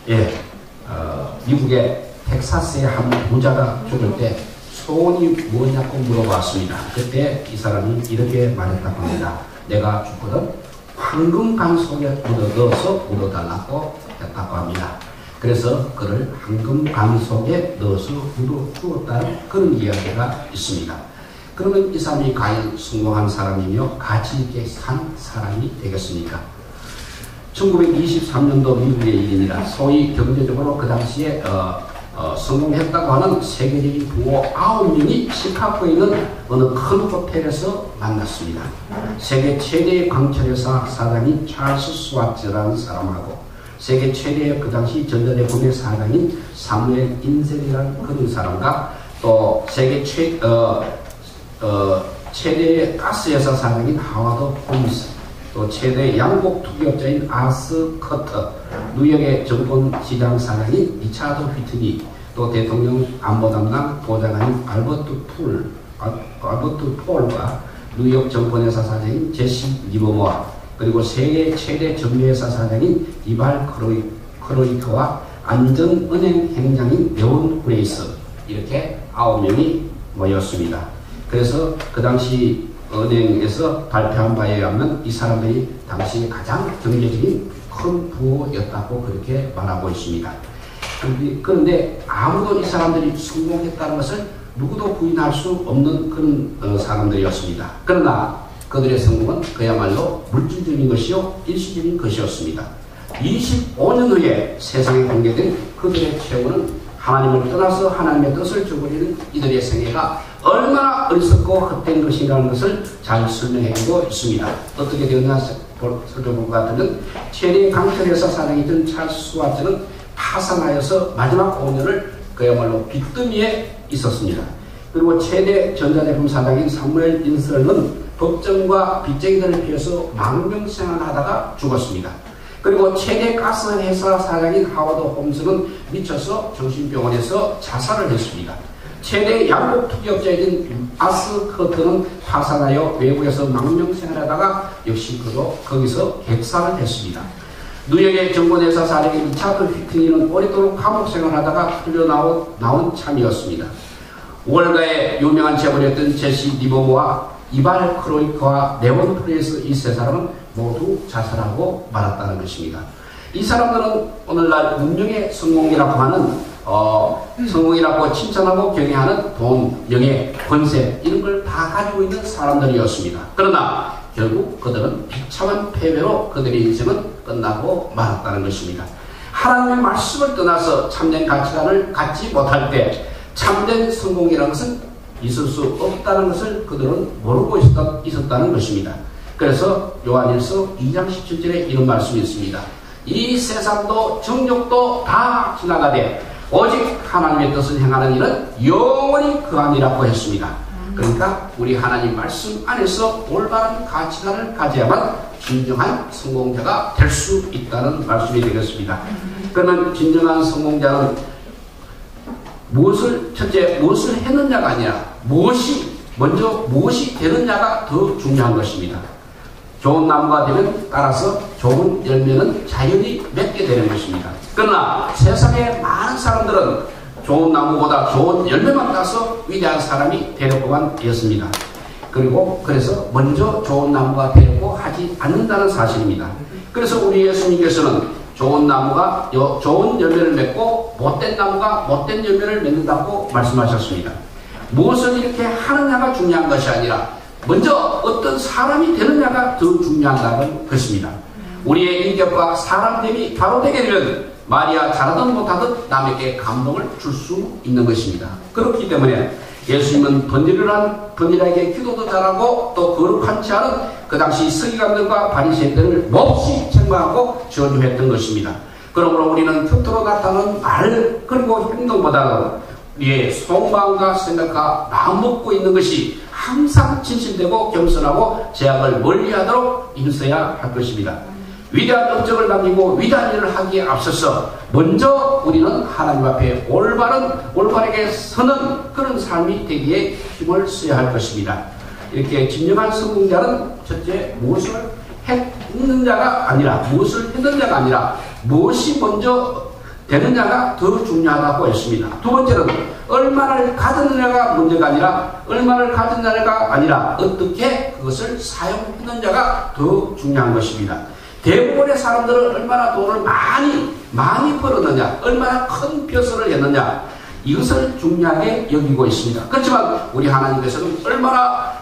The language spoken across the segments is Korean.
예, 미국의 텍사스의 한 부자가 죽을 때 소원이 뭐냐고 물어봤습니다. 그때 이 사람이 이렇게 말했다고 합니다. 내가 죽거든 황금강 속에 넣어서 묻어달라고 했다고 합니다. 그래서 그를 황금강 속에 넣어서 묻어주었다는 그런 이야기가 있습니다. 그러면 이 사람이 과연 성공한 사람이며 가치 있게 산 사람이 되겠습니까? 1923년도 미국의 일입니다. 소위 경제적으로 그 당시에 성공했다고 하는 세계적인 부호 9명이 시카고에 있는 어느 큰 호텔에서 만났습니다. 세계 최대의 광철회사 사장인 찰스 스와츠라는 사람하고 세계 최대의 그 당시 전자제품의 사장인 사무엘 인셀이라는 그런 사람과 또 세계 최대의 가스회사 사장인 하와드 홈스, 또 최대 양복 투기업자인 아스 커터, 뉴욕의 정권시장 사장인 리차드 휘트니, 또 대통령 안보 담당 보좌관인 알버트 폴과 뉴욕 정권회사 사장인 제시 리버모아, 그리고 세계 최대 전매회사 사장인 이발 크로이커와 안전은행 행장인 레온 그레이스, 이렇게 9명이 모였습니다. 그래서 그 당시 은행에서 발표한 바에 의하면 이 사람들이 당시 가장 경제적인 큰 부호였다고 그렇게 말하고 있습니다. 그런데 아무도 이 사람들이 성공했다는 것을 누구도 부인할 수 없는 그런 사람들이었습니다. 그러나 그들의 성공은 그야말로 물질적인 것이요 일시적인 것이었습니다. 25년 후에 세상에 공개된 그들의 최후는 하나님을 떠나서 하나님의 뜻을 저버리는 이들의 생애가 얼마나 어리석고 헛된 것인가라는 것을 잘 설명해주고 있습니다. 어떻게 되었나 살펴볼 것 같으면 최대 강철회사 사장이던 찰스 스와츠는 파산하여서 마지막 5년을 그야말로 빚더미에 있었습니다. 그리고 최대 전자제품 사장인 사무엘 인설은 법정과 빚쟁이들을 피해서 망명생활을 하다가 죽었습니다. 그리고 최대 가스회사 사장인 하워드 홈스는 미쳐서 정신병원에서 자살을 했습니다. 최대 양복 투기업자인 아스 커트는 파산하여 외국에서 망명생활하다가 역시 그도 거기서 객사를 했습니다. 뉴욕의 정권회사 사장인 리차드 휘트니는 오랫도록 감옥생활하다가 풀려나온 참이었습니다. 월가의 유명한 재벌이었던 제시 리버모와 이발 크로이커와 레온 프레이스 이 세 사람은 모두 자살하고 말았다는 것입니다. 이 사람들은 오늘날 문명의 성공이라고 하는 성공이라고 칭찬하고 경외하는 돈, 명예, 권세 이런 걸 다 가지고 있는 사람들이었습니다. 그러나 결국 그들은 비참한 패배로 그들의 인생은 끝나고 말았다는 것입니다. 하나님의 말씀을 떠나서 참된 가치관을 갖지 못할 때 참된 성공이라는 것은 있을 수 없다는 것을 그들은 모르고 있었다는 것입니다. 그래서 요한일서 2장 17절에 이런 말씀이 있습니다. 이 세상도 정욕도 다 지나가되 오직 하나님의 뜻을 행하는 일은 영원히 그하니라고 했습니다. 그러니까 우리 하나님 말씀 안에서 올바른 가치관을 가져야만 진정한 성공자가 될 수 있다는 말씀이 되겠습니다. 그러면 진정한 성공자는 첫째 무엇을 했느냐가 아니라 무엇이 되느냐가 더 중요한 것입니다. 좋은 나무가 되면 따라서 좋은 열매는 자연히 맺게 되는 것입니다. 그러나 세상의 많은 사람들은 좋은 나무보다 좋은 열매만 따서 위대한 사람이 되려고만 했습니다. 그래서 먼저 좋은 나무가 되려고 하지 않는다는 사실입니다. 그래서 우리 예수님께서는 좋은 나무가 좋은 열매를 맺고 못된 나무가 못된 열매를 맺는다고 말씀하셨습니다. 무엇을 이렇게 하느냐가 중요한 것이 아니라 먼저 어떤 사람이 되느냐가 더 중요하다는 것입니다. 우리의 인격과 사람됨이 바로 되게 되면 말이야 잘하든 못하든 남에게 감동을 줄 수 있는 것입니다. 그렇기 때문에 예수님은 번일에게 기도도 잘하고 또 거룩하지 않은 그 당시 서기관들과 바리새인들을 몹시 책망하고 저주했던 것입니다. 그러므로 우리는 겉으로 나타나는 말 그리고 행동보다는 우리의 속마음과 생각과 마음 먹고 있는 것이 항상 진실되고 겸손하고 제약을 멀리하도록 힘써야 할 것입니다. 위대한 업적을 남기고 위대한 일을 하기에 앞서서 먼저 우리는 하나님 앞에 올바르게 서는 그런 삶이 되기에 힘을 써야 할 것입니다. 이렇게 진정한 성공자는 첫째 무엇을 했느냐가 아니라 무엇이 먼저 되느냐가 더 중요하다고 했습니다. 두 번째는 얼마를 가졌느냐가 문제가 아니라 얼마를 가졌느냐가 아니라 어떻게 그것을 사용했느냐가 더 중요한 것입니다. 대부분의 사람들은 얼마나 돈을 많이 벌었느냐, 얼마나 큰 벼슬을 했느냐, 이것을 중요하게 여기고 있습니다. 그렇지만 우리 하나님께서는 얼마나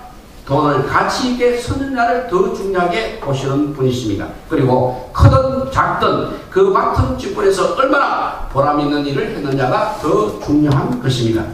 돈을 가치 있게 쓰느냐를 더 중요하게 보시는 분이십니다. 그리고 크든 작든 그 맡은 직분에서 얼마나 보람 있는 일을 했느냐가 더 중요한 것입니다.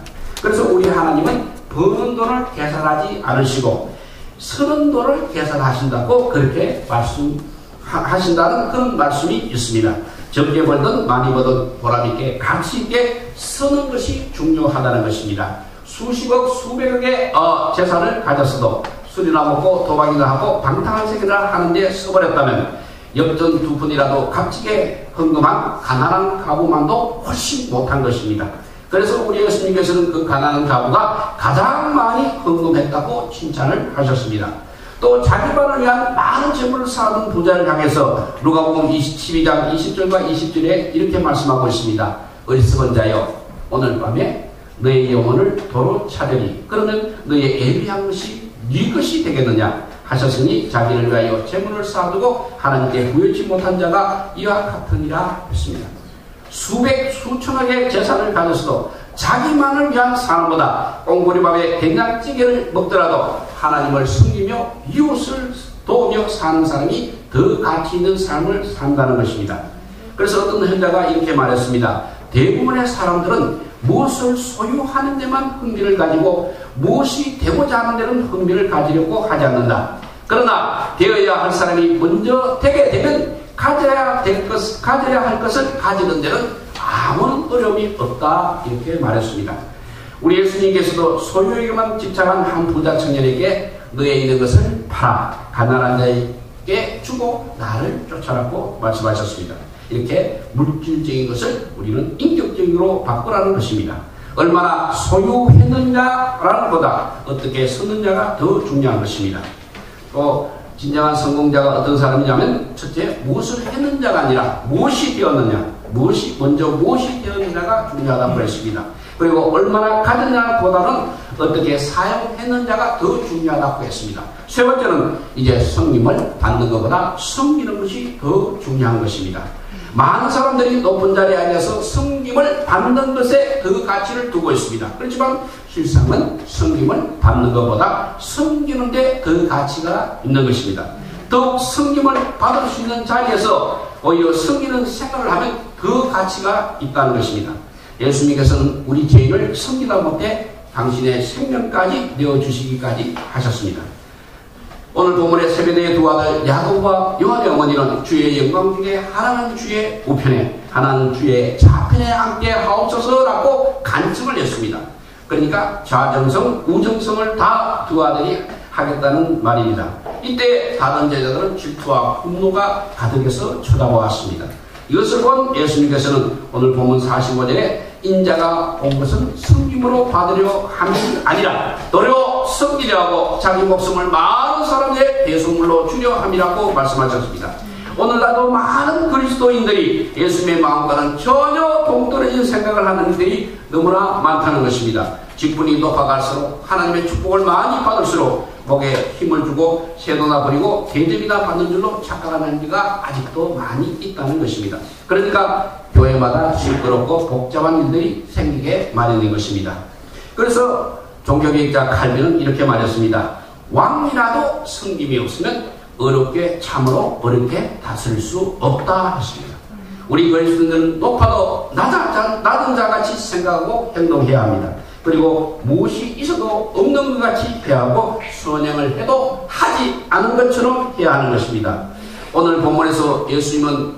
그래서 우리 하나님은 버는 돈을 계산하지 않으시고 쓰는 돈을 계산하신다고 그렇게 말씀하신다는 그런 말씀이 있습니다. 적게 벌든 많이 벌든 보람 있게 가치 있게 쓰는 것이 중요하다는 것입니다. 수십억 수백억의 재산을 가졌어도 술이나 먹고 도박이나 하고 방탕한 생활을 하는데 써버렸다면 엽전 두 푼이라도 값지게 헌금한 가난한 가부만도 훨씬 못한 것입니다. 그래서 우리 예수님께서는 그 가난한 가부가 가장 많이 헌금했다고 칭찬을 하셨습니다. 또 자기만을 위한 많은 재물을 쌓은 부자를 향해서 누가복음 12장 20절과 20절에 이렇게 말씀하고 있습니다. 어리석은 자여, 오늘 밤에 너의 영혼을 도로 찾으리. 그러면 너의 예비한 것이 네 것이 되겠느냐 하셨으니 자기를 위하여 재물을 쌓아두고 하나님께 구하지 못한 자가 이와 같으니라 했습니다. 수백 수천억의 재산을 가졌어도 자기만을 위한 사람보다 꽁보리밥에 된장찌개를 먹더라도 하나님을 숨기며 이웃을 도우며 사는 사람이 더 가치 있는 삶을 산다는 것입니다. 그래서 어떤 현자가 이렇게 말했습니다. 대부분의 사람들은 무엇을 소유하는 데만 흥미를 가지고 무엇이 되고자 하는 데는 흥미를 가지려고 하지 않는다. 그러나 되어야 할 사람이 먼저 되게 되면 가져야 할 것을 가지는 데는 아무런 어려움이 없다. 이렇게 말했습니다. 우리 예수님께서도 소유에게만 집착한 한 부자 청년에게 너의 있는 것을 팔아 가난한 자에게 주고 나를 쫓아라고 말씀하셨습니다. 이렇게 물질적인 것을 우리는 인격적으로 바꾸라는 것입니다. 얼마나 소유했느냐라는 보다 어떻게 썼느냐가 더 중요한 것입니다. 또 진정한 성공자가 어떤 사람이냐면 첫째 무엇을 했느냐가 아니라 무엇이 되었느냐, 무엇이 되었느냐가 중요하다고 했습니다. 그리고 얼마나 가졌냐보다는 어떻게 사용했느냐가 더 중요하다고 했습니다. 세 번째는 이제 성김을 받는 것보다 섬기는 것이 더 중요한 것입니다. 많은 사람들이 높은 자리에 앉아서 섬김을 받는 것에 그 가치를 두고 있습니다. 그렇지만 실상은 섬김을 받는 것보다 섬기는 데 그 가치가 있는 것입니다. 더욱 섬김을 받을 수 있는 자리에서 오히려 섬기는 생각을 하면 그 가치가 있다는 것입니다. 예수님께서는 우리 죄인을 섬기다 못해 당신의 생명까지 내어주시기까지 하셨습니다. 오늘 본문의 세베대의 두 아들 야곱과 요한의 어머니는 주의 영광 중에 하나는 주의 우편에 하나는 주의 좌편에 함께 하옵소서라고 간청을 했습니다. 그러니까 좌정성, 우정성을 다 두 아들이 하겠다는 말입니다. 이때 다른 제자들은 질투와 분노가 가득해서 쳐다보았습니다. 이것을 본 예수님께서는 오늘 본문 45절에 인자가 온 것은 섬김으로 받으려 함이 아니라 도리어 섬기려 하고 자기 목숨을 많은 사람들의 배송물로 주려 함이라고 말씀하셨습니다. 오늘날도 많은 그리스도인들이 예수님의 마음과는 전혀 동떨어진 생각을 하는 이들이 너무나 많다는 것입니다. 직분이 높아갈수록 하나님의 축복을 많이 받을수록 목에 힘을 주고 세도나 버리고 대접이나 받는 줄로 착각하는 이가 아직도 많이 있다는 것입니다. 그러니까 교회마다 시끄럽고 복잡한 일들이 생기게 마련인 것입니다. 그래서 종교개혁자 칼빈은 이렇게 말했습니다. 왕이라도 섬김이 없으면 참으로 어렵게 다스릴 수 없다 했습니다. 우리 그리스도인들은 높아도 낮은 자같이 생각하고 행동해야 합니다. 그리고 무엇이 있어도 없는 것 같이 대하고 선행을 해도 하지 않은 것처럼 해야 하는 것입니다. 오늘 본문에서 예수님은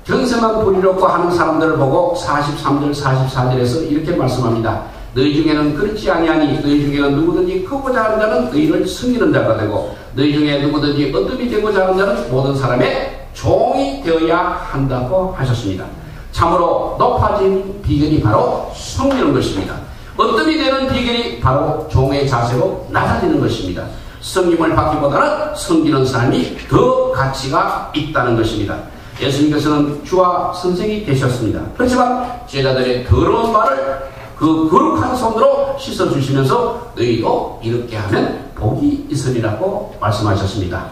견세만 부리려고 하는 사람들을 보고 43절 44절에서 이렇게 말씀합니다. 너희 중에는 그렇지 아니하니 너희 중에는 누구든지 크고자 하는 자는 너희를 섬기는 자가 되고 너희 중에 누구든지 어뜸이 되고자 하는 자는 모든 사람의 종이 되어야 한다고 하셨습니다. 참으로 높아진 비결이 바로 섬기는 것입니다. 어뜸이 되는 비결이 바로 종의 자세로 낮아지는 것입니다. 섬김을 받기보다는 섬기는 사람이 더 가치가 있다는 것입니다. 예수님께서는 주와 선생이 되셨습니다. 그렇지만 제자들의 더러운 발을 그 거룩한 손으로 씻어주시면서 너희도 이렇게 하면 복이 있으리라고 말씀하셨습니다.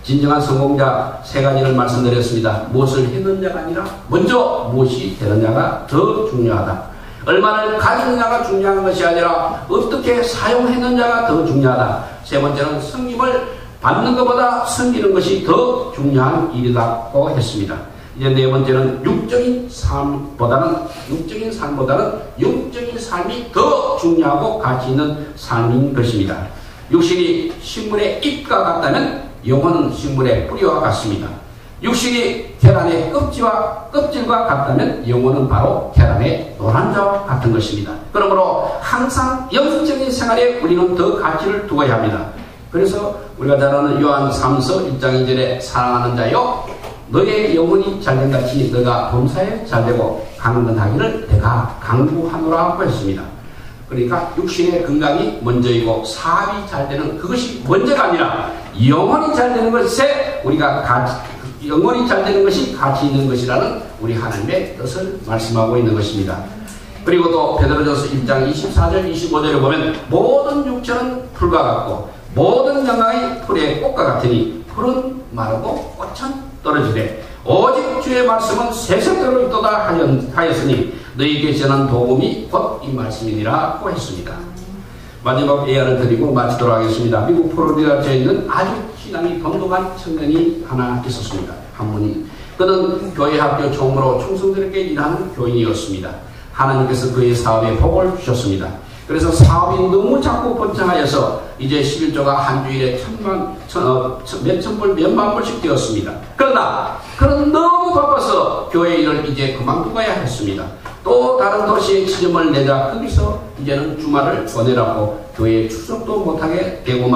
진정한 성공자 세 가지를 말씀드렸습니다. 무엇을 했느냐가 아니라 먼저 무엇이 되느냐가 더 중요하다. 얼마를 가지느냐가 중요한 것이 아니라 어떻게 사용했느냐가 더 중요하다. 세 번째는 성김을 받는 것보다 섬기는 것이 더 중요한 일이라고 했습니다. 이제 네 번째는 영적인 삶보다는 영적인 삶이 더 중요하고 가치 있는 삶인 것입니다. 육신이 식물의 잎과 같다면 영혼은 식물의 뿌리와 같습니다. 육신이 계란의 껍질과 같다면 영혼은 바로 계란의 노란자와 같은 것입니다. 그러므로 항상 영적인 생활에 우리는 더 가치를 두어야 합니다. 그래서 우리가 잘 아는 요한 3서 1장 2절에 사랑하는 자여 너의 영혼이 잘된같이 너가 범사에 잘되고 강건하기를 내가 강구하노라고 했습니다. 그러니까 육신의 건강이 먼저이고 사업이 잘되는 그것이 먼저가 아니라 영혼이 잘되는 것에 영혼이 잘되는 것이 가치 있는 것이라는 우리 하나님의 뜻을 말씀하고 있는 것입니다. 그리고 또 베드로전서 1장 24절 25절에 보면 모든 육체는 풀과 같고 모든 영광이 풀의 꽃과 같으니 풀은 마르고 꽃은 떨어지되 오직 주의 말씀은 세세대로 있도다 하였으니 너희에게 전한 복음이 곧 이 말씀이니라고 했습니다. 마지막 예언을 드리고 마치도록 하겠습니다. 미국 플로리다주에 있는 아주 신앙이 돈독한 청년이 하나 있었습니다. 한 분이. 그는 교회 학교 총무로 충성스럽게 일하는 교인이었습니다. 하나님께서 그의 사업에 복을 주셨습니다. 그래서 사업이 너무 자꾸 번창하여서 이제 11조가 한 주일에 몇천 불, 몇만 불씩 되었습니다. 그러나 그는 너무 바빠서 교회 일을 이제 그만두어야 했습니다. 또 다른 도시에 지점을 내자 거기서 이제는 주말을 보내라고 교회에 출석도 못하게 되고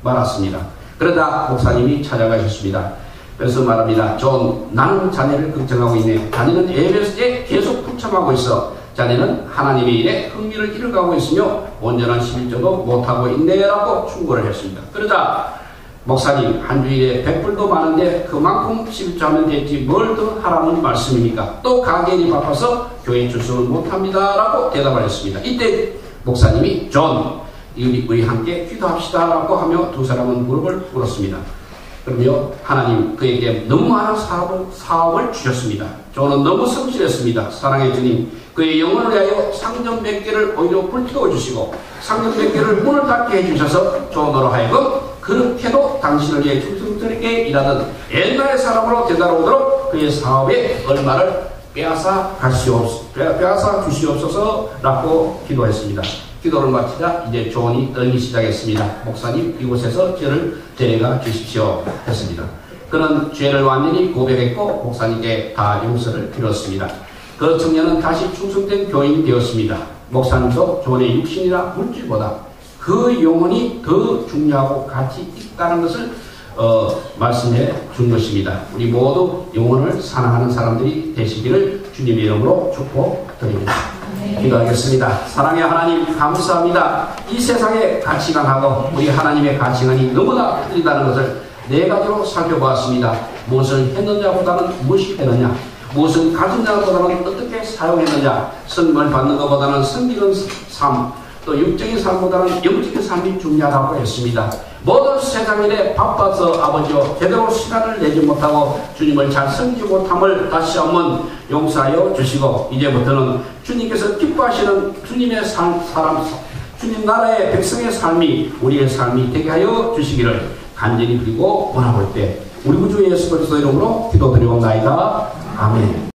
말았습니다. 그러다 목사님이 찾아가셨습니다. 그래서 말합니다. 존, 나는 자네를 걱정하고 있네. 자네는 예배에 계속 불참하고 있어. 자네는 하나님의 일에 흥미를 잃어가고 있으며 온전한 11조도 못하고 있네라고 충고를 했습니다. 그러자 목사님, 한 주일에 100불도 많은데 그만큼 11조 하면 되지 뭘 더 하라는 말씀입니까? 또 가게인이 바빠서 교회 출석을 못합니다 라고 대답을 했습니다. 이때 목사님이 존, 우리 함께 기도합시다 라고 하며 두 사람은 무릎을 꿇었습니다. 그러며 하나님 그에게 너무 많은 사업을 주셨습니다. 저는 너무 성실했습니다. 사랑의 주님, 그의 영혼을 위하여 상점 몇 개를 오히려 불태워 주시고 상점 몇 개를 문을 닫게 해주셔서 존으로 하여금 그렇게도 당신을 위해 충성스럽게 일하던 옛날의 사람으로 되돌아오도록 그의 사업에 얼마를 빼앗아 주시옵소서라고 기도했습니다. 기도를 마치자 이제 조언이 떨기 시작했습니다. 목사님, 이곳에서 저를 데려가 주십시오 했습니다. 그는 죄를 완전히 고백했고 목사님께 다 용서를 빌었습니다. 그 청년은 다시 충성된 교인이 되었습니다. 목사님도 존의 육신이라 물질보다 그 영혼이 더 중요하고 가치 있다는 것을 말씀해 준 것입니다. 우리 모두 영혼을 사랑하는 사람들이 되시기를 주님의 이름으로 축복드립니다. 기도하겠습니다. 사랑의 하나님 감사합니다. 이 세상의 가치관하고 우리 하나님의 가치관이 너무나 틀리다는 것을 네 가지로 살펴보았습니다. 무엇을 했느냐보다는 무엇이 되느냐, 무엇을 가진냐보다는 어떻게 사용했느냐, 선물 받는 것보다는 섬기는 삶, 또 육적인 삶보다는 영적인 삶이 중요하다고 했습니다. 모든 세상 일에 바빠서 아버지여 제대로 시간을 내지 못하고 주님을 잘 섬기지 못함을 다시 한번 용서하여 주시고 이제부터는 주님께서 기뻐하시는 주님의 주님 나라의 백성의 삶이 우리의 삶이 되게 하여 주시기를 간절히 빌고 원하고 올 때 우리 구주 예수 그리스도 이름으로 기도드리옵나이다. 아멘.